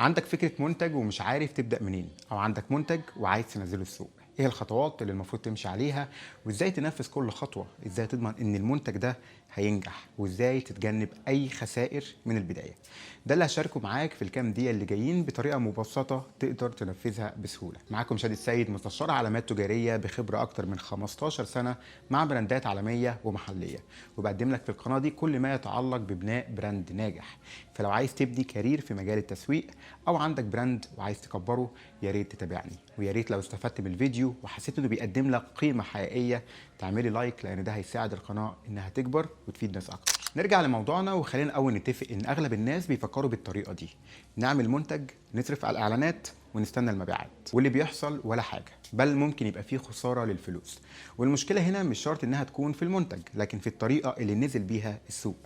عندك فكرة منتج ومش عارف تبدأ منين، أو عندك منتج وعايز تنزله السوق. ايه الخطوات اللي المفروض تمشي عليها، وازاي تنفذ كل خطوة؟ ازاي تضمن ان المنتج ده هينجح، وازاي تتجنب اي خسائر من البداية؟ ده اللي هشاركه معاك في الكام دقيقة اللي جايين بطريقة مبسطة تقدر تنفذها بسهولة. معاكم شادي السيد، مستشار علامات تجارية بخبرة اكتر من 15 سنة مع براندات عالمية ومحلية، وبقدم لك في القناة دي كل ما يتعلق ببناء براند ناجح. فلو عايز تبني كارير في مجال التسويق، او عندك براند وعايز تكبره، يا ريت تتابعني. ويا ريت لو استفدت من الفيديو وحسيت انه بيقدم لك قيمه حقيقيه تعملي لايك، لان ده هيساعد القناه انها تكبر وتفيد ناس اكتر. نرجع لموضوعنا، وخلينا اول نتفق ان اغلب الناس بيفكروا بالطريقه دي: نعمل منتج، نصرف على الاعلانات، ونستنى المبيعات. واللي بيحصل ولا حاجه، بل ممكن يبقى فيه خساره للفلوس. والمشكله هنا مش شرط انها تكون في المنتج، لكن في الطريقه اللي نزل بيها السوق،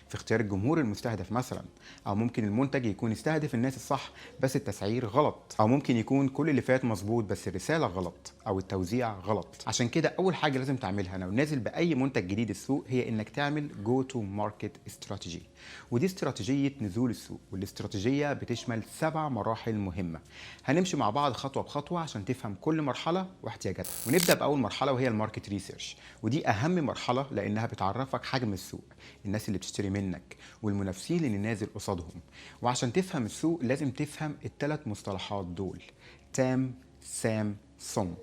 في اختيار الجمهور المستهدف مثلا. او ممكن المنتج يكون يستهدف الناس الصح بس التسعير غلط، او ممكن يكون كل اللي فات مظبوط بس الرساله غلط او التوزيع غلط. عشان كده اول حاجه لازم تعملها لو نازل باي منتج جديد السوق هي انك تعمل جو تو ماركت استراتيجي. ودي استراتيجيه نزول السوق، والاستراتيجيه بتشمل 7 مراحل مهمه. هنمشي مع بعض خطوه بخطوه عشان تفهم كل مرحله واحتياجاتها. ونبدا باول مرحله وهي الماركت ريسيرش، ودي اهم مرحله لانها بتعرفك حجم السوق، الناس اللي بتشتري منك، والمنافسين اللي نازل قصادهم. وعشان تفهم السوق لازم تفهم الثلاث مصطلحات دول: تام، سام، صم.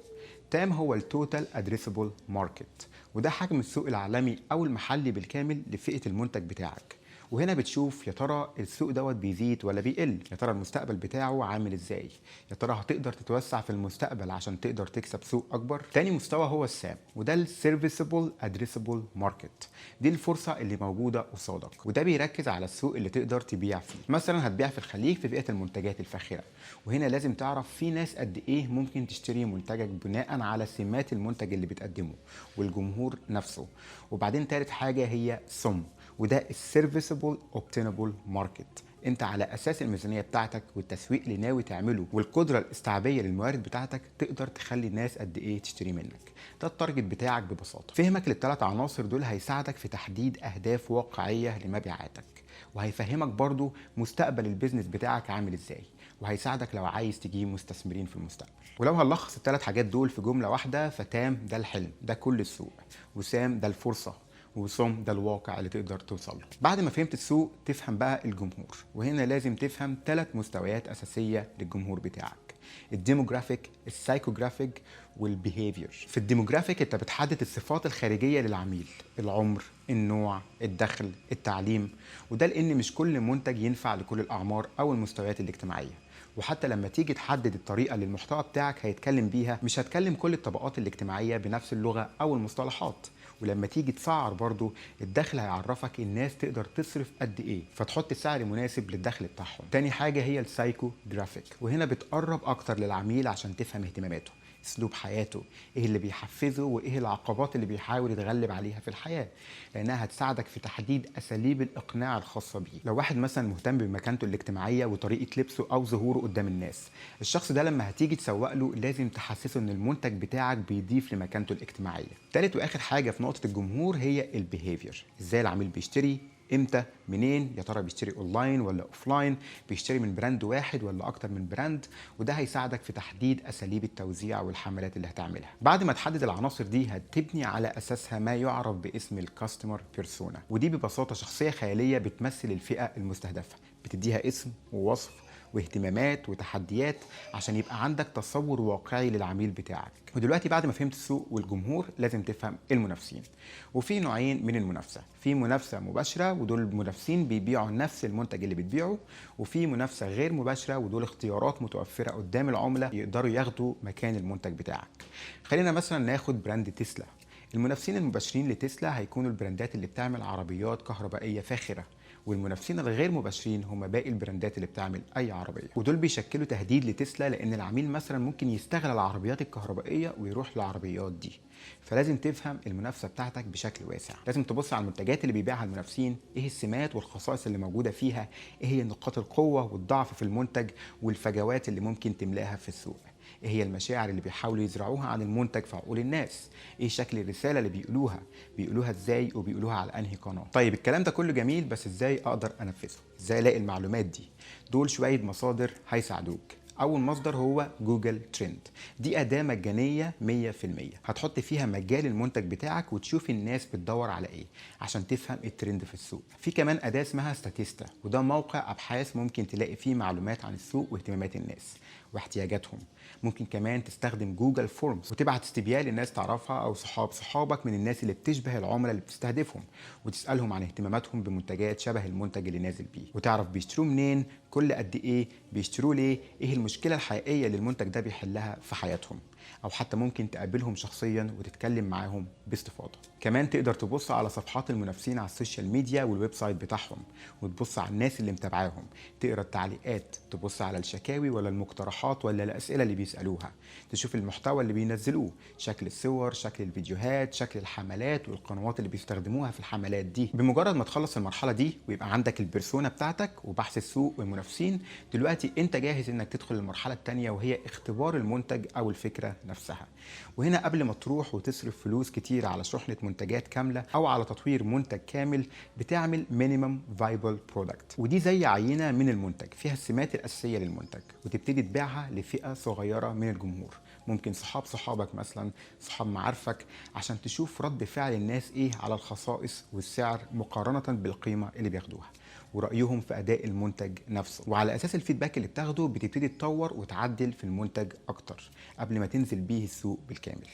تام هو التوتال ادريسبل ماركت، وده حجم السوق العالمي او المحلي بالكامل لفئة المنتج بتاعك. وهنا بتشوف يا ترى السوق دوت بيزيد ولا بيقل، يا ترى المستقبل بتاعه عامل ازاي، يا ترى هتقدر تتوسع في المستقبل عشان تقدر تكسب سوق اكبر. تاني مستوى هو السام، وده السيرفيسبل ادريسبل ماركت. دي الفرصه اللي موجوده قصادك، وده بيركز على السوق اللي تقدر تبيع فيه. مثلا هتبيع في الخليج في فئه المنتجات الفاخره، وهنا لازم تعرف في ناس قد ايه ممكن تشتري منتجك بناء على سمات المنتج اللي بتقدمه والجمهور نفسه. وبعدين تالت حاجه هي سم، وده السيرفيسبل اوبتينبل ماركت. انت على اساس الميزانيه بتاعتك والتسويق اللي ناوي تعمله والقدره الاستيعابيه للموارد بتاعتك تقدر تخلي الناس قد ايه تشتري منك. ده التارجت بتاعك ببساطه. فهمك للثلاث عناصر دول هيساعدك في تحديد اهداف واقعيه لمبيعاتك، وهيفهمك برضو مستقبل البيزنس بتاعك عامل ازاي، وهيساعدك لو عايز تجيب مستثمرين في المستقبل. ولو هنلخص الثلاث حاجات دول في جمله واحده، فتام ده الحلم، ده كل السوق، وسام ده الفرصه، وصم ده الواقع اللي تقدر توصل له. بعد ما فهمت السوق تفهم بقى الجمهور، وهنا لازم تفهم 3 مستويات اساسيه للجمهور بتاعك: الديموغرافيك، السايكوجرافيك، والبيهيفير. في الديموغرافيك انت بتحدد الصفات الخارجيه للعميل: العمر، النوع، الدخل، التعليم. وده لان مش كل منتج ينفع لكل الاعمار او المستويات الاجتماعيه. وحتى لما تيجي تحدد الطريقه للمحتوى بتاعك هيتكلم بيها، مش هتكلم كل الطبقات الاجتماعيه بنفس اللغه او المصطلحات. ولما تيجي تسعر برضو، الدخل هيعرفك الناس تقدر تصرف قد ايه، فتحط سعر مناسب للدخل بتاعهم. تاني حاجه هي السايكو جرافيك، وهنا بتقرب اكتر للعميل عشان تفهم اهتماماته، اسلوب حياته، ايه اللي بيحفزه وايه العقبات اللي بيحاول يتغلب عليها في الحياه، لانها هتساعدك في تحديد اساليب الاقناع الخاصه بيه. لو واحد مثلا مهتم بمكانته الاجتماعيه وطريقه لبسه او ظهوره قدام الناس، الشخص ده لما هتيجي تسوق له لازم تحسسه ان المنتج بتاعك بيضيف لمكانته الاجتماعيه. تالت واخر حاجه في نقطه الجمهور هي البيهيفير، ازاي العميل بيشتري، امتى، منين، يا ترى بيشتري اونلاين ولا اوفلاين، بيشتري من براند واحد ولا اكتر من براند. وده هيساعدك في تحديد اساليب التوزيع والحملات اللي هتعملها. بعد ما تحدد العناصر دي هتبني على اساسها ما يعرف باسم الكاستمر بيرسونا، ودي ببساطه شخصيه خياليه بتمثل الفئه المستهدفه، بتديها اسم ووصف واهتمامات وتحديات عشان يبقى عندك تصور واقعي للعميل بتاعك. ودلوقتي بعد ما فهمت السوق والجمهور لازم تفهم المنافسين. وفي نوعين من المنافسه: في منافسه مباشره ودول المنافسين بيبيعوا نفس المنتج اللي بتبيعه، وفي منافسه غير مباشره ودول اختيارات متوفره قدام العملاء يقدروا ياخدوا مكان المنتج بتاعك. خلينا مثلا ناخد براند تسلا. المنافسين المباشرين لتسلا هيكونوا البراندات اللي بتعمل عربيات كهربائيه فاخره، والمنافسين الغير مباشرين هم باقي البراندات اللي بتعمل اي عربيه. ودول بيشكلوا تهديد لتسلا، لان العميل مثلا ممكن يستغل العربيات الكهربائيه ويروح للعربيات دي. فلازم تفهم المنافسه بتاعتك بشكل واسع. لازم تبص على المنتجات اللي بيبيعها المنافسين، ايه السمات والخصائص اللي موجوده فيها، ايه هي نقاط القوه والضعف في المنتج، والفجوات اللي ممكن تملاها في السوق. ايه هي المشاعر اللي بيحاولوا يزرعوها عن المنتج في عقول الناس، ايه شكل الرساله اللي بيقولوها ازاي وبيقولوها على انهي قناه. طيب الكلام ده كله جميل، بس ازاي اقدر انفذه؟ ازاي الاقي المعلومات دي؟ دول شويه مصادر هيساعدوك. اول مصدر هو جوجل ترند. دي اداه مجانيه 100%، هتحط فيها مجال المنتج بتاعك وتشوف الناس بتدور على ايه عشان تفهم الترند في السوق. في كمان اداه اسمها ستاتيستا، وده موقع ابحاث ممكن تلاقي فيه معلومات عن السوق واهتمامات الناس واحتياجاتهم. ممكن كمان تستخدم جوجل فورمز وتبعت استبيان للناس تعرفها او صحابك من الناس اللي بتشبه العملاء اللي بتستهدفهم، وتسالهم عن اهتماماتهم بمنتجات شبه المنتج اللي نازل بيه، وتعرف بيشتروا منين، كل قد ايه بيشتروا، ليه، ايه المشكله الحقيقيه اللي المنتج ده بيحلها في حياتهم. او حتى ممكن تقابلهم شخصيا وتتكلم معاهم باستفاضه. كمان تقدر تبص على صفحات المنافسين على السوشيال ميديا والويب سايت بتاعهم، وتبص على الناس اللي متابعاهم، تقرا التعليقات، تبص على الشكاوي ولا المقترحات ولا الاسئله اللي بيسالوها، تشوف المحتوى اللي بينزلوه، شكل الصور، شكل الفيديوهات، شكل الحملات والقنوات اللي بيستخدموها في الحملات دي. بمجرد ما تخلص المرحله دي ويبقى عندك البيرسونا بتاعتك وبحث السوق والمنافسين، دلوقتي انت جاهز انك تدخل المرحله الثانيه، وهي اختبار المنتج او الفكره نفسها. وهنا قبل ما تروح وتصرف فلوس كتير على شحنه منتجات كامله او على تطوير منتج كامل، بتعمل مينيمم فايبل برودكت، ودي زي عينه من المنتج فيها السمات الاساسيه للمنتج، وتبتدي تبيعها لفئه صغيره من الجمهور، ممكن صحابك مثلا، صحاب معارفك، عشان تشوف رد فعل الناس ايه على الخصائص والسعر مقارنه بالقيمه اللي بياخدوها، ورأيهم في أداء المنتج نفسه. وعلى أساس الفيدباك اللي بتاخده بتبتدي تطور وتعدل في المنتج أكتر قبل ما تنزل بيه السوق بالكامل.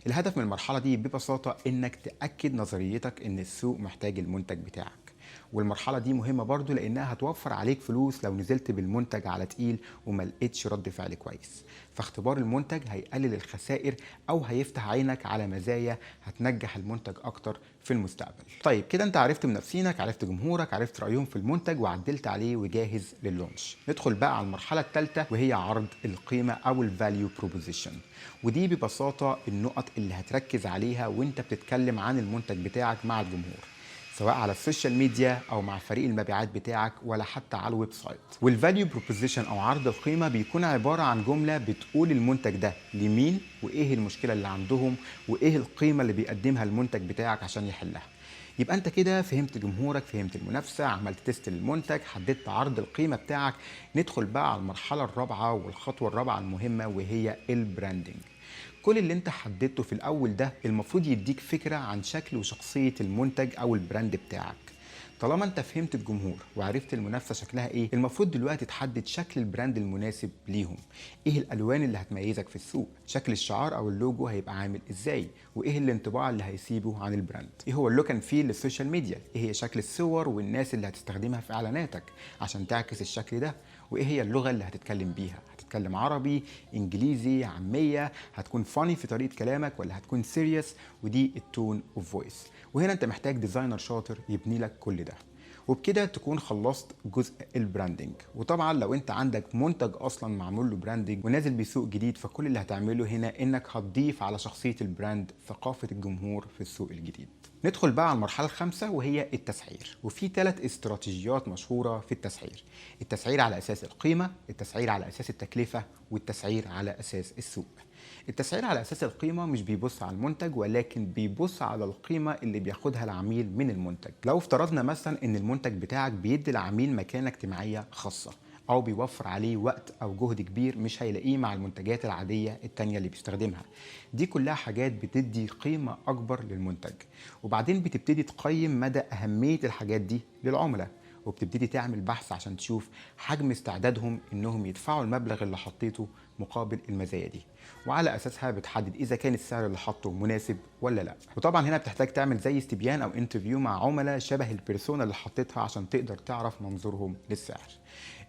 الهدف من المرحلة دي ببساطة إنك تأكد نظريتك إن السوق محتاج المنتج بتاعك. والمرحلة دي مهمة برضو لأنها هتوفر عليك فلوس لو نزلت بالمنتج على تقيل وما لقيتش رد فعل كويس. فاختبار المنتج هيقلل الخسائر أو هيفتح عينك على مزايا هتنجح المنتج أكتر في المستقبل. طيب كده انت عرفت منافسينك، عرفت جمهورك، عرفت رأيهم في المنتج وعدلت عليه وجاهز لللونش. ندخل بقى على المرحلة الثالثة، وهي عرض القيمة أو الفاليو بروبوزيشن. ودي ببساطة النقط اللي هتركز عليها وانت بتتكلم عن المنتج بتاعك مع الجمهور، سواء على السوشيال ميديا او مع فريق المبيعات بتاعك ولا حتى على الويب سايت. والفاليو بروبوزيشن او عرض القيمه بيكون عباره عن جمله بتقول المنتج ده لمين، وايه المشكله اللي عندهم، وايه القيمه اللي بيقدمها المنتج بتاعك عشان يحلها. يبقى انت كده فهمت جمهورك، فهمت المنافسه، عملت تيست للمنتج، حددت عرض القيمه بتاعك. ندخل بقى على المرحله الرابعه والخطوه الرابعه المهمه، وهي البراندنج. كل اللي انت حددته في الاول ده المفروض يديك فكرة عن شكل وشخصية المنتج او البراند بتاعك. طالما انت فهمت الجمهور وعرفت المنافسه شكلها ايه، المفروض دلوقتي تحدد شكل البراند المناسب ليهم. ايه الالوان اللي هتميزك في السوق، شكل الشعار او اللوجو هيبقى عامل ازاي، وايه الانطباع اللي هيسيبه عن البراند، ايه هو اللوك اند فيل للسوشيال ميديا، ايه هي شكل الصور والناس اللي هتستخدمها في اعلاناتك عشان تعكس الشكل ده، وايه هي اللغه اللي هتتكلم بيها، هتتكلم عربي، انجليزي، عاميه، هتكون فاني في طريقه كلامك ولا هتكون سيريس، ودي التون اوف فويس. وهنا انت محتاج ديزاينر شاطر يبني لك كل ده. وبكده تكون خلصت جزء البراندنج. وطبعا لو انت عندك منتج اصلا معمول له براندنج ونازل بسوق جديد، فكل اللي هتعمله هنا انك هتضيف على شخصيه البراند ثقافه الجمهور في السوق الجديد. ندخل بقى على المرحله الخامسه، وهي التسعير. وفي 3 استراتيجيات مشهوره في التسعير: التسعير على اساس القيمه، التسعير على اساس التكلفه، والتسعير على اساس السوق. التسعير على اساس القيمه مش بيبص على المنتج، ولكن بيبص على القيمه اللي بياخدها العميل من المنتج. لو افترضنا مثلا ان المنتج بتاعك بيدي العميل مكانه اجتماعيه خاصه، او بيوفر عليه وقت او جهد كبير مش هيلاقيه مع المنتجات العاديه التانية اللي بيستخدمها، دي كلها حاجات بتدي قيمه اكبر للمنتج. وبعدين بتبتدي تقيم مدى اهميه الحاجات دي للعملاء، وبتبتدي تعمل بحث عشان تشوف حجم استعدادهم انهم يدفعوا المبلغ اللي حطيته مقابل المزايا دي، وعلى اساسها بتحدد اذا كان السعر اللي حاطه مناسب ولا لا. وطبعا هنا بتحتاج تعمل زي استبيان او انترفيو مع عملاء شبه البيرسونا اللي حطيتها عشان تقدر تعرف منظورهم للسعر.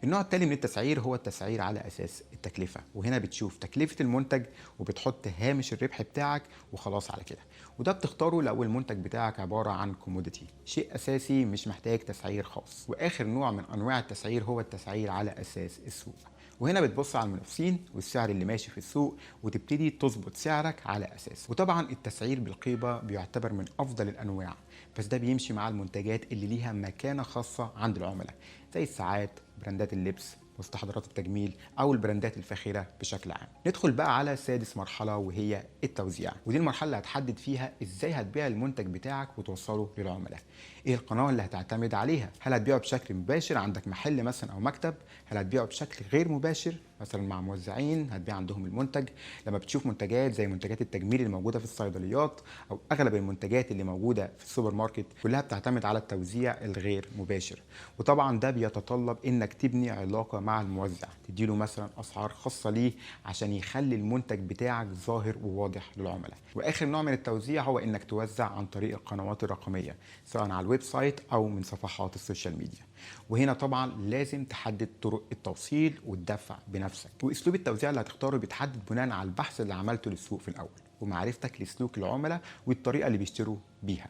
النوع التالي من التسعير هو التسعير على اساس التكلفه، وهنا بتشوف تكلفه المنتج وبتحط هامش الربح بتاعك وخلاص على كده. وده بتختاره لو المنتج بتاعك عباره عن كوموديتي، شيء اساسي مش محتاج تسعير خاص. واخر نوع من انواع التسعير هو التسعير على اساس السوق، وهنا بتبص على المنافسين والسعر اللي ماشي في السوق وتبتدي تظبط سعرك على اساسه. وطبعا التسعير بالقيمه بيعتبر من افضل الانواع، بس ده بيمشي مع المنتجات اللي ليها مكانه خاصه عند العملاء، زي الساعات، براندات اللبس، مستحضرات التجميل او البراندات الفاخره بشكل عام. ندخل بقى على سادس مرحله وهي التوزيع، ودي المرحله اللي هتحدد فيها ازاي هتبيع المنتج بتاعك وتوصله للعملاء. ايه القناه اللي هتعتمد عليها؟ هل هتبيعه بشكل مباشر عندك محل مثلا او مكتب؟ هل هتبيعه بشكل غير مباشر مثلا مع موزعين هتبيع عندهم المنتج؟ لما بتشوف منتجات زي منتجات التجميل اللي موجوده في الصيدليات او اغلب المنتجات اللي موجوده في السوبر ماركت كلها بتعتمد على التوزيع الغير مباشر. وطبعا ده بيتطلب انك تبني علاقه مع الموزع، تديله مثلا اسعار خاصه ليه عشان يخلي المنتج بتاعك ظاهر وواضح للعملاء. واخر نوع من التوزيع هو انك توزع عن طريق القنوات الرقميه سواء على الويب سايت او من صفحات السوشيال ميديا. وهنا طبعا لازم تحدد طرق التوصيل والدفع بنفسك، واسلوب التوزيع اللي هتختاره بيتحدد بناء على البحث اللي عملته للسوق في الاول ومعرفتك لسلوك العملاء والطريقه اللي بيشتروا بيها.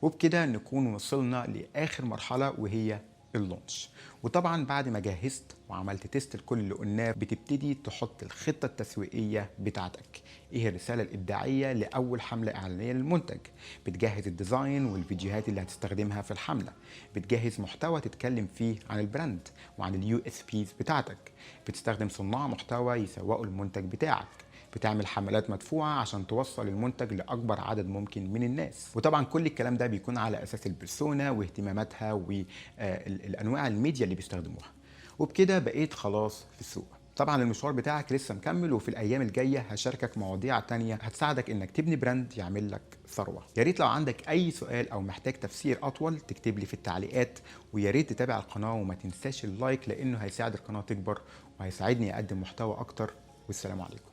وبكده نكون وصلنا لاخر مرحله وهي اللونش. وطبعا بعد ما جهزت وعملت تيست لكل اللي قلناه بتبتدي تحط الخطه التسويقيه بتاعتك. ايه الرساله الابداعيه لاول حمله اعلانيه للمنتج؟ بتجهز الديزاين والفيديوهات اللي هتستخدمها في الحمله، بتجهز محتوى تتكلم فيه عن البراند وعن اليو اس بيز بتاعتك، بتستخدم صناع محتوى يسوقوا المنتج بتاعك، بتعمل حملات مدفوعه عشان توصل المنتج لاكبر عدد ممكن من الناس. وطبعا كل الكلام ده بيكون على اساس البرسونا واهتماماتها والانواع الميديا اللي بيستخدموها. وبكده بقيت خلاص في السوق. طبعا المشوار بتاعك لسه مكمل، وفي الايام الجايه هشاركك مواضيع تانية هتساعدك انك تبني براند يعمل لك ثروه. يا ريت لو عندك اي سؤال او محتاج تفسير اطول تكتب لي في التعليقات، ويا ريت تتابع القناه وما تنساش اللايك لانه هيساعد القناه تكبر وهيساعدني اقدم محتوى اكتر. والسلام عليكم.